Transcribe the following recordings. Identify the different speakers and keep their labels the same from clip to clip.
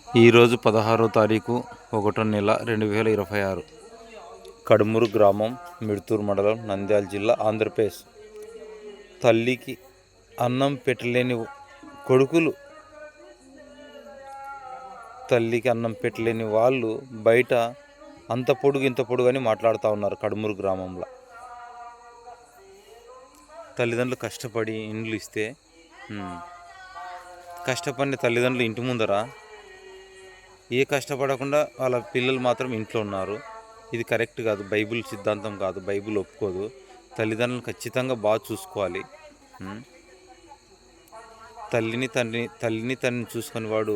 Speaker 1: ఈరోజు 16వ తారీఖు 1వ నెల 2026 కడుమూరు గ్రామం మిడ్తూరు మండలం నంద్యాల జిల్లా ఆంధ్రప్రదేశ్. తల్లికి అన్నం పెట్టలేని కొడుకులు, తల్లికి అన్నం పెట్టలేని వాళ్ళు బయట అంత పొడుగు ఇంత పొడుగు అని మాట్లాడుతూ ఉన్నారు. కడుమూరు గ్రామంలో తల్లిదండ్రులు కష్టపడి ఇండ్లు ఇస్తే కష్టపడిన తల్లిదండ్రులు ఇంటి ముందర ఏ కష్టపడకుండా వాళ్ళ పిల్లలు మాత్రం ఇంట్లో ఉన్నారు. ఇది కరెక్ట్ కాదు, బైబిల్ సిద్ధాంతం కాదు, బైబిల్ ఒప్పుకోదు. తల్లిదండ్రులను ఖచ్చితంగా బాగా చూసుకోవాలి. తల్లిని తండ్రిని చూసుకుని వాడు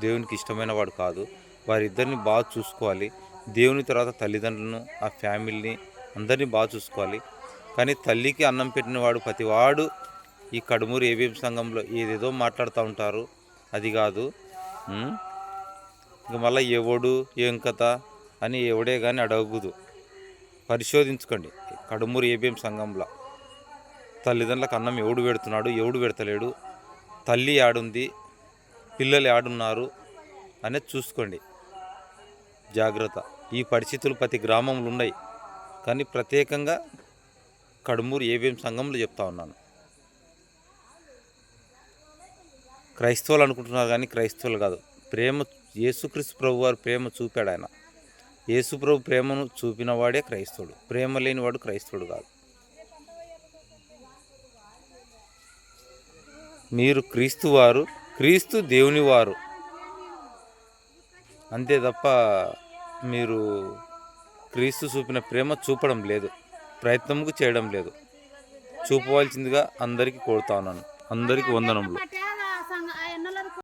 Speaker 1: దేవునికి ఇష్టమైన వాడు కాదు. వారిద్దరిని బాగా చూసుకోవాలి. దేవుని తర్వాత తల్లిదండ్రులను, ఆ ఫ్యామిలీని అందరినీ బాగా చూసుకోవాలి. కానీ తల్లికి అన్నం పెట్టిన వాడు ప్రతివాడు ఈ కడుమూరు ఏబీఎం సంఘంలో ఏదేదో మాట్లాడుతూ ఉంటారు. అది కాదు. ఇంక మళ్ళీ ఎవడు ఏం కథ అని ఎవడే కానీ అడగదు. పరిశోధించుకోండి. కడుమూరు ఏబీఎం సంఘంలో తల్లిదండ్రులకు అన్నం ఎవడు పెడుతున్నాడు, ఎవడు పెడతలేడు, తల్లి ఆడుంది, పిల్లలు ఆడున్నారు అనేది చూసుకోండి. జాగ్రత్త. ఈ పరిస్థితులు ప్రతి గ్రామంలో ఉన్నాయి, కానీ ప్రత్యేకంగా కడుమూరు ఏబీఎం సంఘంలో చెప్తా ఉన్నాను. క్రైస్తవులు అనుకుంటున్నారు, కానీ క్రైస్తవులు కాదు. ప్రేమ యేసుక్రీస్తు ప్రభు వారు ప్రేమ చూపాడు. ఆయన యేసు ప్రభు ప్రేమను చూపిన వాడే క్రైస్తవుడు. ప్రేమ లేనివాడు క్రైస్తవుడు కాదు. మీరు క్రీస్తు వారు, క్రీస్తు దేవుని వారు, అంతే తప్ప మీరు క్రీస్తు చూపిన ప్రేమ చూపడం లేదు, ప్రయత్నము చేయడం లేదు. చూపవలసిందిగా అందరికీ కోరుతా ఉన్నాను. అందరికీ వందనములు.